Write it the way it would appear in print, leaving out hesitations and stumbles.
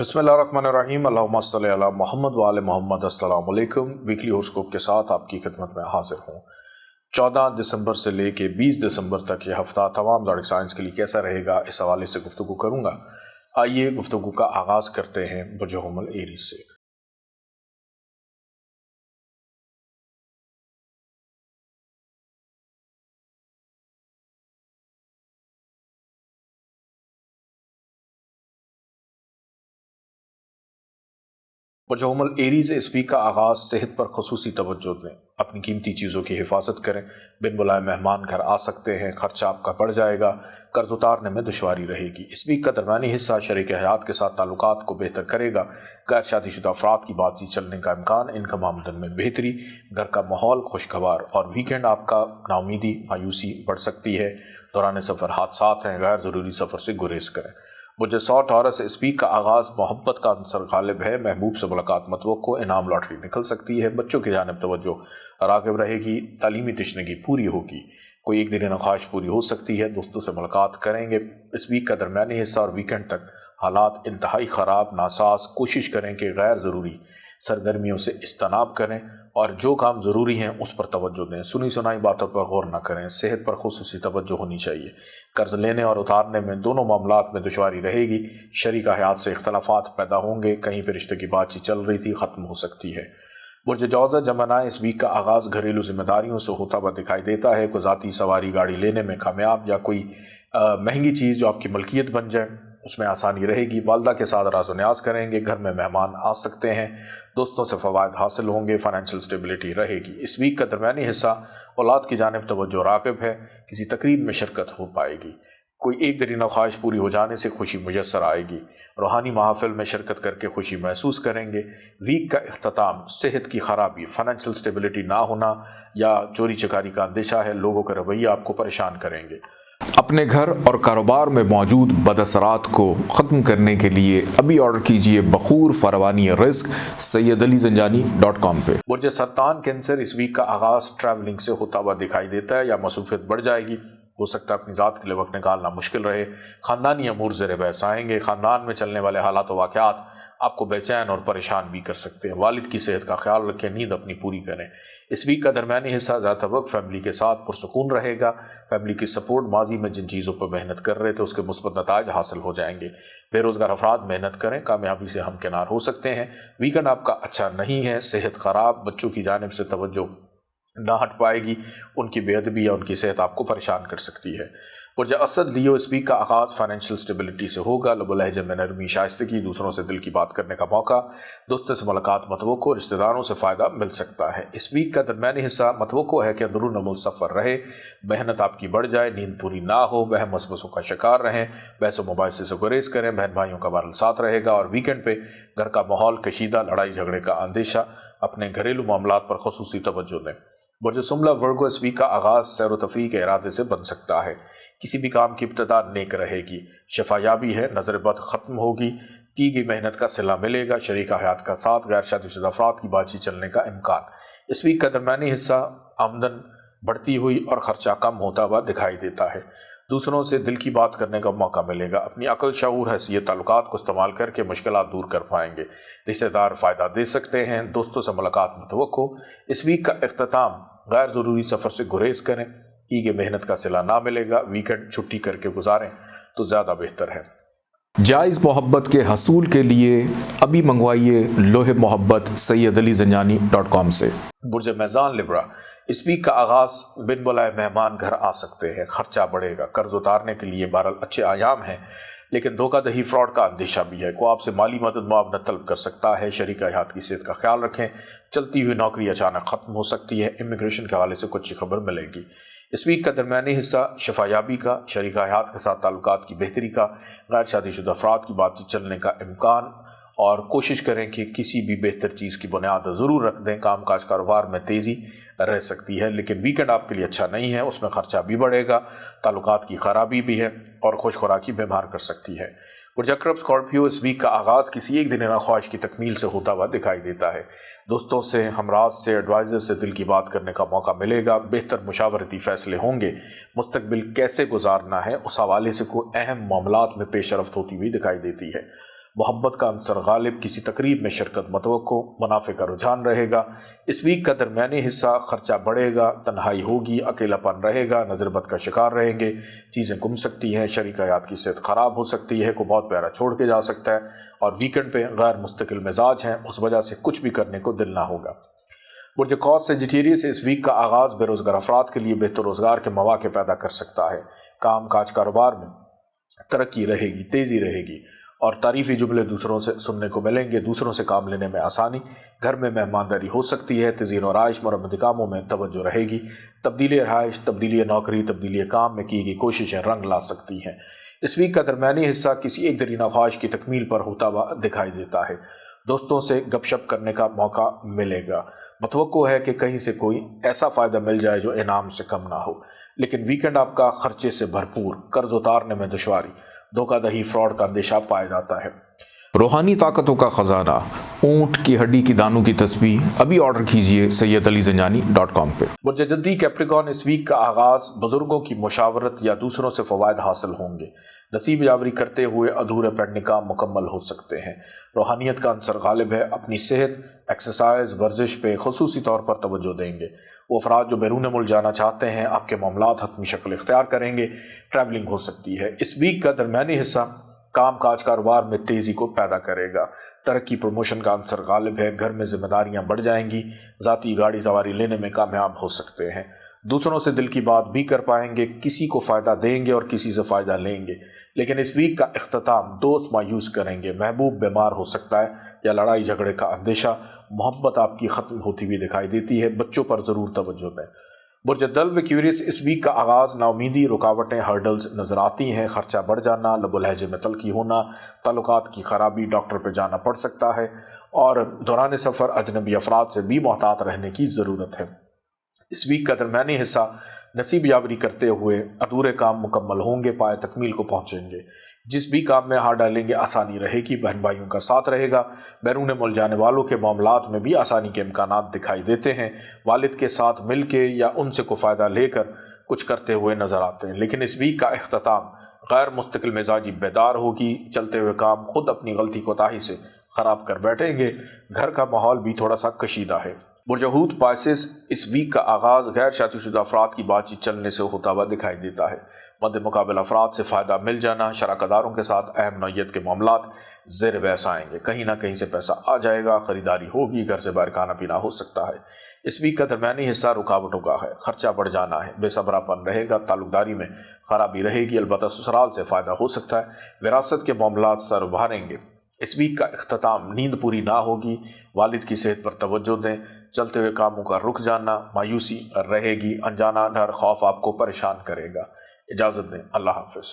बिस्मिल्लाहिर्रहमानिर्रहीम अल्लाहुम्मा सल्लि अला मोहम्मद व आले मोहम्मद। अस्सलाम वालेकुम। वीकली हॉरोस्कोप के साथ आपकी खिदमत में हाजिर हूँ। 14 दिसंबर से लेके 20 दिसंबर तक ये हफ्ता तमाम ज़ोडिक साइंस के लिए कैसा रहेगा, इस हवाले से गुफ्तगू करूँगा। आइए गुफ्तगू का आगाज़ करते हैं बुर्ज हुमल एरीज़ से। बुर्ज हुमल एरीज़ इस वीक का आगाज़ सेहत पर ख़ुसूसी तवज्जो दें। अपनी कीमती चीज़ों की हिफाजत करें। बिन बुलाए मेहमान घर आ सकते हैं। खर्चा आपका बढ़ जाएगा। कर्ज उतारने में दुश्वारी रहेगी। इस वीक का दरमियानी हिस्सा शरीक हयात के साथ ताल्लुकात को बेहतर करेगा। गैर शादीशुदा अफराद की बातचीत चलने का इम्कान। इनकम आमदन में बेहतरी। घर का माहौल खुशगवार। और वीकेंड आपका नाउमीदी मायूसी बढ़ सकती है। दौरान सफ़र हादसात हैं। गैर ज़रूरी सफ़र से गुरेज करें। बुर्ज टॉरस इस वीक का आगाज़ मोहब्बत का अंसर गालिब है। महबूब से मुलाकात मतवक्को। इनाम लॉटरी निकल सकती है। बच्चों की जानिब तवज्जो राग़िब रहेगी। तालीमी तशनगी पूरी होगी। कोई एक दिन ख्वाहिश पूरी हो सकती है। दोस्तों से मुलाकात करेंगे। इस वीक का दरमियानी हिस्सा और वीकेंड तक हालात इंतहाई ख़राब नासाज। कोशिश करें कि गैर ज़रूरी सरगर्मियों से इज्तनाब करें और जो काम ज़रूरी हैं उस पर तवज्जो दें। सुनी सुनाई बातों पर गौर न करें। सेहत पर खुसूसी तवज्जो होनी चाहिए। कर्ज लेने और उतारने में दोनों मामलात में दुश्वारी रहेगी। शरीक हयात से इख्तलाफात पैदा होंगे। कहीं पर रिश्ते की बातचीत चल रही थी, ख़त्म हो सकती है। बुर्ज जौज़ा जमनाए इस वीक का आगाज़ घरेलू जिम्मेदारियों से होता हुआ दिखाई देता है। कोई ज़ाती सवारी गाड़ी लेने में कामयाब या कोई महंगी चीज़ जो आपकी मलकियत बन जाए उसमें आसानी रहेगी। वालदा के साथ राज़ न्याज़ करेंगे। घर में मेहमान आ सकते हैं। दोस्तों से फ़वायद हासिल होंगे। फाइनेंशियल स्टेबिलिटी रहेगी। इस वीक का दरमियानी हिस्सा औलाद की जानिब तवज्जो राग़िब है। किसी तकरीब में शिरकत हो पाएगी। कोई एक दरीना ख्वाहिश पूरी हो जाने से खुशी मुयस्सर आएगी। रूहानी महफिल में शिरकत करके खुशी महसूस करेंगे। वीक का इख्तिताम सेहत की ख़राबी, फाइनेंशियल स्टेबिलिटी ना होना या चोरी चकारी का अंदेशा है। लोगों का रवैया आपको परेशान करेंगे। अपने घर और कारोबार में मौजूद बदअसरात को ख़त्म करने के लिए अभी ऑर्डर कीजिए बखूर फरवानी रिस्क sayyidalizanjani.com पे। बुर्ज सरतान कैंसर इस वीक का आगाज़ ट्रैवलिंग से होता हुआ दिखाई देता है या मसरूफियत बढ़ जाएगी। हो सकता है अपनी ज़ात के लिए वक्त निकालना मुश्किल रहे। ख़ानदानी अमूर ज़ेर बहस आएंगे। ख़ानदान में चलने वाले हालात व वाक़यात आपको बेचैन और परेशान भी कर सकते हैं। वालिद की सेहत का ख्याल रखें। नींद अपनी पूरी करें। इस वीक का दरमियानी हिस्सा ज़्यादा वक्त फैमिली के साथ पुरसुकून रहेगा। फैमिली की सपोर्ट, माजी में जिन चीज़ों पर मेहनत कर रहे थे उसके मुस्बत नताइज हासिल हो जाएंगे। बेरोज़गार अफराद मेहनत करें, कामयाबी से हमकिनार हो सकते हैं। वीकेंड आपका अच्छा नहीं है। सेहत ख़राब। बच्चों की जानिब से तवज्जो ना हट पाएगी। उनकी बेअदबी या उनकी सेहत आपको परेशान कर सकती है। बुर्ज असद लियो इस वीक का आगाज़ फाइनेंशियल स्टेबिलिटी से होगा। लब लहजे में नरमी, शाइस्तगी, दूसरों से दिल की बात करने का मौका। दोस्तों से मुलाकात मतवक्को। रिश्तेदारों से फ़ायदा मिल सकता है। इस वीक का दरमियानी हिस्सा मतवक्को है कि अंदरून मुल्क सफ़र रहे। मेहनत आपकी बढ़ जाए। नींद पूरी ना हो। वहम वसवसों का शिकार रहें। बहस मोबाइल से गुरेज करें। बहन भाइयों का बारल साथ रहेगा। और वीकेंड पे घर का माहौल कशीदा, लड़ाई झगड़े का अंदेशा। अपने घरेलू मामलात पर खुसूसी तवज्जो दें। बुर्ज सुमला वर्गो इस वीक का आगाज़ सैर व तफरीह के इरादे से बन सकता है। किसी भी काम की इब्तिदा नेक रहेगी। शफायाबी है। नज़र बद ख़त्म होगी। की गई मेहनत का सिला मिलेगा। शरीक हयात का साथ। गैर शादीशुदा अफराद की बातचीत चलने का इम्कान। इस वीक का दरमियानी हिस्सा आमदन बढ़ती हुई और ख़र्चा कम होता हुआ दिखाई देता है। दूसरों से दिल की बात करने का मौका मिलेगा। अपनी अकल, शऊर, हैसियत, ताल्लुकात को इस्तेमाल करके मुश्किलात दूर कर पाएंगे। रिश्तेदार फ़ायदा दे सकते हैं। दोस्तों से मुलाकात मुतवक्को। इस वीक का इख्तिताम गैर ज़रूरी सफ़र से गुरेज करें। की गई मेहनत का सिला ना मिलेगा। वीकेंड छुट्टी करके गुजारें तो ज़्यादा बेहतर है। जायज़ मोहब्बत के हसूल के लिए अभी मंगवाइए लोहे मोहब्बत sayyidalizanjani.com से। बुर्ज मैज़ान लिब्रा इस वीक का आगाज़ बिन बुलाए मेहमान घर आ सकते हैं। खर्चा बढ़ेगा। कर्ज उतारने के लिए बहरहाल अच्छे आयाम हैं, लेकिन धोखाधड़ी, फ्रॉड का अंदेशा भी है। को आपसे माली मदद मुआवनत तलब कर सकता है। शरीक हयात की सेहत का ख्याल रखें। चलती हुई नौकरी अचानक ख़त्म हो सकती है। इमिग्रेशन के हवाले से कुछ खबर मिलेगी। इस वीक का दरमियानी हिस्सा शफायाबी का, शरीक हयात के साथ ताल्लुकात की बेहतरी का, गैर शादीशुदा अफराद की बातचीत चलने का इम्कान। और कोशिश करें कि किसी भी बेहतर चीज़ की बुनियाद ज़रूर रख दें। कामकाज कारोबार में तेज़ी रह सकती है, लेकिन वीकेंड आपके लिए अच्छा नहीं है। उसमें ख़र्चा भी बढ़ेगा। ताल्लुकात की ख़राबी भी है और खुश खुराकी बीमार कर सकती है। बुर्ज अक़रब स्कॉर्पियो इस वीक का आगाज़ किसी एक दिन ख्वाहिश की तकमील से होता हुआ दिखाई देता है। दोस्तों से, हमराज से, एडवाइज़र से दिल की बात करने का मौका मिलेगा। बेहतर मुशावरती फ़ैसले होंगे। मुस्तकबिल कैसे गुजारना है उस हवाले से कोई अहम मामलात में पेशरफ्त होती हुई दिखाई देती है। محبت کا عنصر غالب، کسی تقریب میں شرکت متوقع، منافع کا رجحان رہے گا۔ اس ویک کا درمیانی حصہ خرچہ بڑھے گا، تنہائی ہوگی، اکیلا پن رہے گا، نظر بد کا شکار رہیں گے، چیزیں گم سکتی ہیں، شریک حیات کی صحت خراب ہو سکتی ہے، کوئی بہت پیارا چھوڑ کے جا سکتا ہے، اور ویکنڈ پہ غیر مستقل مزاج ہیں، اس وجہ سے کچھ بھی کرنے کو دل نہ ہوگا۔ برج قوس سیجیٹیریس اس ویک کا آغاز بے روزگار افراد کے لیے بہتر روزگار کے مواقع پیدا کر سکتا ہے۔ کام کاج کاروبار میں ترقی رہے گی، تیزی رہے گی، اور تعریفی جملے دوسروں سے سننے کو ملیں گے، دوسروں سے کام لینے میں آسانی، گھر میں مہمانداری ہو سکتی ہے، تزئین و آرائش مرمتی کاموں میں توجہ رہے گی، تبدیلی رہائش، تبدیلی نوکری، تبدیلی کام میں کی گئی کوششیں رنگ لا سکتی ہیں۔ اس ویک کا درمیانی حصہ کسی ایک درینہ خواہش کی تکمیل پر ہوتا ہوا دکھائی دیتا ہے۔ دوستوں سے گپ شپ کرنے کا موقع ملے گا، متوقع ہے کہ کہیں سے کوئی ایسا فائدہ مل جائے جو انعام سے کم نہ ہو، لیکن ویکنڈ آپ کا خرچے سے بھرپور، قرض اتارنے میں دشواری، دھوکہ دہی، فراڈ کا اندیشہ پایا جاتا ہے۔ روحانی طاقتوں کا خزانہ، اونٹ کی ہڈی کی دانوں کی تسبیح، ابھی آرڈر کیجئے sayyidalizanjani.com پہ۔ برج جدی کیپریکارن اس ویک کا آغاز بزرگوں کی مشاورت یا دوسروں سے فوائد حاصل ہوں گے، نصیب یاوری کرتے ہوئے ادھورے پڑنے کا مکمل ہو سکتے ہیں۔ روحانیت کا عنصر غالب ہے، اپنی صحت، ایکسرسائز، ورزش پہ خصوصی طور پر توجہ دیں گے۔ وہ افراد جو بیرون ملک جانا چاہتے ہیں، آپ کے معاملات حتمی شکل اختیار کریں گے، ٹریولنگ ہو سکتی ہے۔ اس ویک کا درمیانی حصہ کام کاج کاروبار میں تیزی کو پیدا کرے گا، ترقی پروموشن کا عنصر غالب ہے، گھر میں ذمہ داریاں بڑھ جائیں گی، ذاتی گاڑی سواری لینے میں کامیاب ہو سکتے ہیں، دوسروں سے دل کی بات بھی کر پائیں گے، کسی کو فائدہ دیں گے اور کسی سے فائدہ لیں گے۔ لیکن اس ویک کا اختتام دوست مایوس کریں گے، محبوب بیمار ہو سکتا ہے یا لڑائی جھگڑے کا اندیشہ، محبت آپ کی ختم ہوتی ہوئی دکھائی دیتی ہے، بچوں پر ضرور توجہ دیں۔ برج دلو ایکویریس اس ویک کا آغاز ناامیدی، رکاوٹیں، ہرڈلز نظر آتی ہیں، خرچہ بڑھ جانا، لب و لہجے میں تلخی ہونا، تعلقات کی خرابی، ڈاکٹر پہ جانا پڑ سکتا ہے، اور دوران سفر اجنبی افراد سے بھی محتاط رہنے کی ضرورت ہے۔ اس ویک کا درمیانی حصہ نصیب یاوری کرتے ہوئے ادھورے کام مکمل ہوں گے، پائے تکمیل کو پہنچیں گے۔ جس بھی کام میں ہاتھ ڈالیں گے آسانی رہے گی، بہن بھائیوں کا ساتھ رہے گا۔ بیرون ملک جانے والوں کے معاملات میں بھی آسانی کے امکانات دکھائی دیتے ہیں، والد کے ساتھ مل کے یا ان سے کوئی فائدہ لے کر کچھ کرتے ہوئے نظر آتے ہیں۔ لیکن اس ویک کا اختتام غیر مستقل مزاجی بیدار ہوگی، چلتے ہوئے کام خود اپنی غلطی کوتاہی سے خراب کر بیٹھیں گے، گھر کا ماحول بھی تھوڑا سا کشیدہ ہے۔ برج حوت پائسس اس ویک کا آغاز غیر شادی شدہ افراد کی بات چیت چلنے سے ہوتا ہوا دکھائی دیتا ہے، مد مقابل افراد سے فائدہ مل جانا، شراکت داروں کے ساتھ اہم نوعیت کے معاملات زیر بحث آئیں گے، کہیں نہ کہیں سے پیسہ آ جائے گا، خریداری ہوگی، گھر سے باہر کھانا پینا ہو سکتا ہے۔ اس ویک کا درمیانی حصہ رکاوٹوں کا ہے، خرچہ بڑھ جانا ہے، بے صبرا پن رہے گا، تعلق داری میں خرابی رہے گی، البتہ سسرال سے فائدہ ہو سکتا ہے، وراثت کے معاملات سر ابھاریں گے۔ اس ویک کا اختتام نیند پوری نہ ہوگی، والد کی صحت پر توجہ دیں، چلتے ہوئے کاموں کا رک جانا، مایوسی رہے گی، انجانا ڈر خوف آپ کو پریشان کرے گا۔ اجازت دیں، اللہ حافظ۔